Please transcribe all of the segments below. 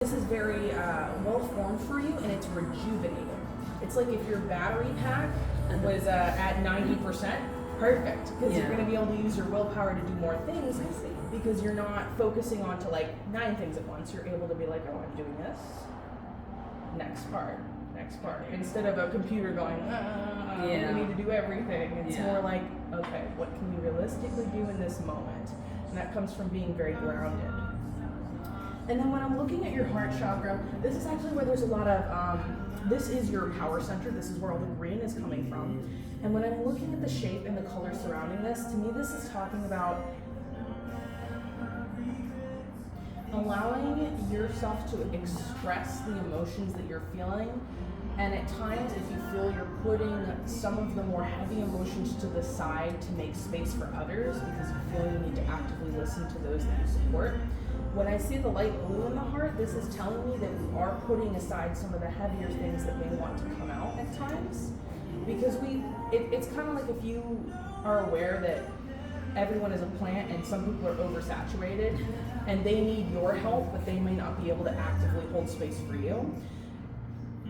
This is very well formed for you, and it's rejuvenating. It's like if your battery pack was at 90%, perfect, because you're going to be able to use your willpower to do more things because you're not focusing on to like 9 things at once. You're able to be like, oh, I'm doing this. Next part. Instead of a computer going, we need to do everything. It's more like, okay, what can you realistically do in this moment? And that comes from being very grounded. And then when I'm looking at your heart chakra, this is actually where there's a lot of, this is your power center. This is where all the green is coming from. And when I'm looking at the shape and the color surrounding this, to me this is talking about allowing yourself to express the emotions that you're feeling. And at times, if you feel you're putting some of the more heavy emotions to the side to make space for others because you feel you need to actively listen to those that you support. When I see the light blue in the heart, this is telling me that we are putting aside some of the heavier things that may want to come out at times. Because it's kind of like if you are aware that everyone is a plant and some people are oversaturated and they need your help, but they may not be able to actively hold space for you.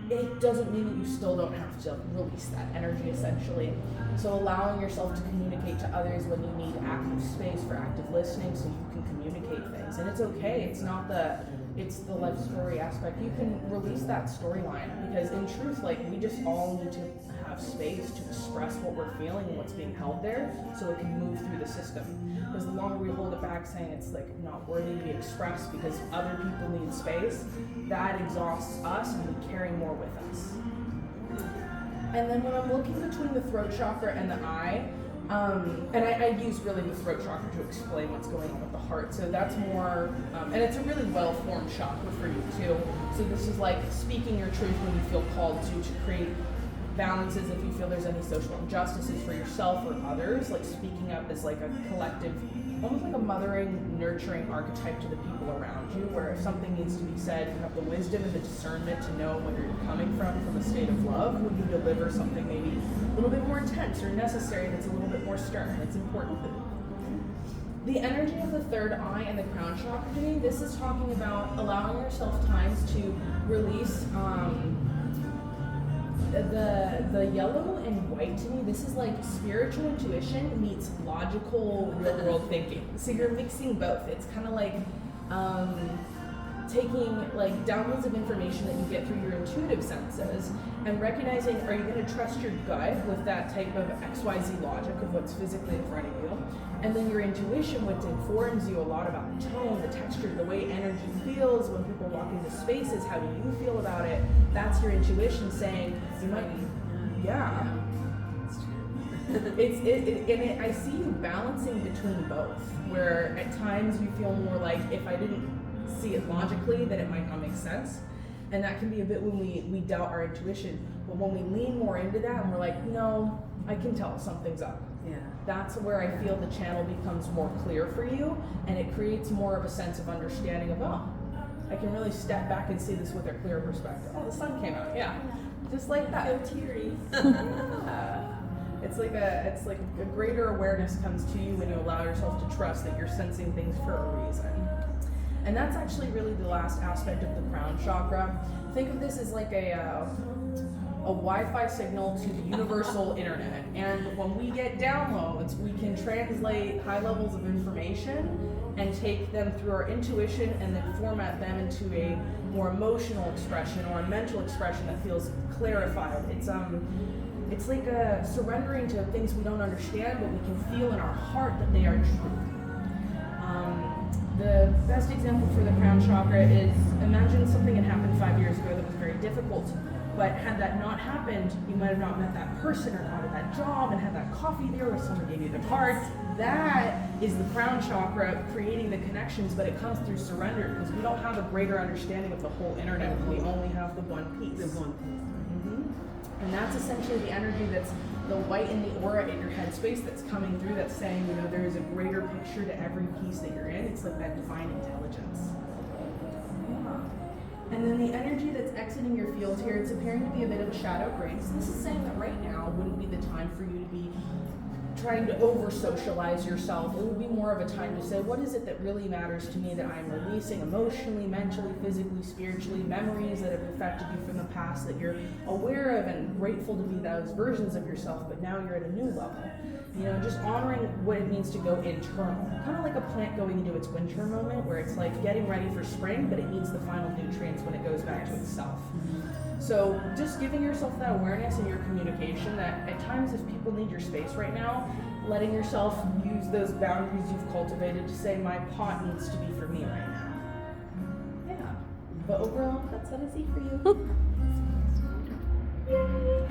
It doesn't mean that you still don't have to release that energy, essentially. So allowing yourself to communicate to others when you need active space for active listening so you can communicate things. And it's okay, it's the life story aspect. You can release that storyline because in truth, like, we just all need to have space to express what we're feeling and what's being held there so it can move through the system. Because the longer we hold it back saying it's like not worthy to be expressed because other people need space, that exhausts us and we carry more with us. And then when I'm looking between the throat chakra and the eye, and I use really the throat chakra to explain what's going on with the heart. So that's more, and it's a really well-formed chakra for you too. So this is like speaking your truth when you feel called to create balances if you feel there's any social injustices for yourself or others, like speaking up as like a collective, almost like a mothering, nurturing archetype to the people around you, where if something needs to be said, you have the wisdom and the discernment to know where you're coming from a state of love when you deliver something maybe a little bit more intense or necessary that's a little bit more stern. It's important. The energy of the third eye and the crown chakra to me, this is talking about allowing yourself times to release the yellow and white. To me, this is like spiritual intuition meets logical real world thinking. So you're mixing both. It's kind of like taking like downloads of information that you get through your intuitive senses and recognizing, are you going to trust your gut with that type of XYZ logic of what's physically in front of you? And then your intuition, which informs you a lot about the tone, the texture, the way energy feels when people walk into spaces, how do you feel about it? That's your intuition saying, you might be, I see you balancing between both, where at times you feel more like, if I didn't see it logically, then it might not make sense. And that can be a bit when we doubt our intuition. But when we lean more into that and we're like, no, I can tell something's up. Yeah. That's where I feel the channel becomes more clear for you, and it creates more of a sense of understanding of, oh, I can really step back and see this with a clear perspective. Oh, the sun came out, yeah. Just like that. So teary. It's like a greater awareness comes to you when you allow yourself to trust that you're sensing things for a reason. And that's actually really the last aspect of the crown chakra. Think of this as like a Wi-Fi signal to the universal internet. And when we get downloads, we can translate high levels of information and take them through our intuition and then format them into a more emotional expression or a mental expression that feels clarified. It's like surrendering to things we don't understand, but we can feel in our heart that they are true. The best example for the crown chakra is, imagine something had happened 5 years ago that was very difficult, but had that not happened, you might have not met that person or gotten that job and had that coffee there or someone gave you the card. That is the crown chakra creating the connections, but it comes through surrender because we don't have a greater understanding of the whole internet. We only have the one piece. And that's essentially the energy that's the white in the aura in your headspace that's coming through, that's saying, you know, there is a greater picture to every piece that you're in. It's like that divine intelligence. And then the energy that's exiting your field here, it's appearing to be a bit of a shadow grain. So this is saying that right now wouldn't be the time for you to be trying to over socialize yourself. It would be more of a time to say, what is it that really matters to me that I'm releasing emotionally, mentally, physically, spiritually, memories that have affected you from the past that you're aware of and grateful to be those versions of yourself, but now you're at a new level. You know, just honoring what it means to go internal. Kind of like a plant going into its winter moment where it's like getting ready for spring, but it needs the final nutrients when it goes back to itself. So just giving yourself that awareness in your communication that at times if people need your space right now, letting yourself use those boundaries you've cultivated to say my pot needs to be for me right now. Yeah. But overall, that's what I see for you.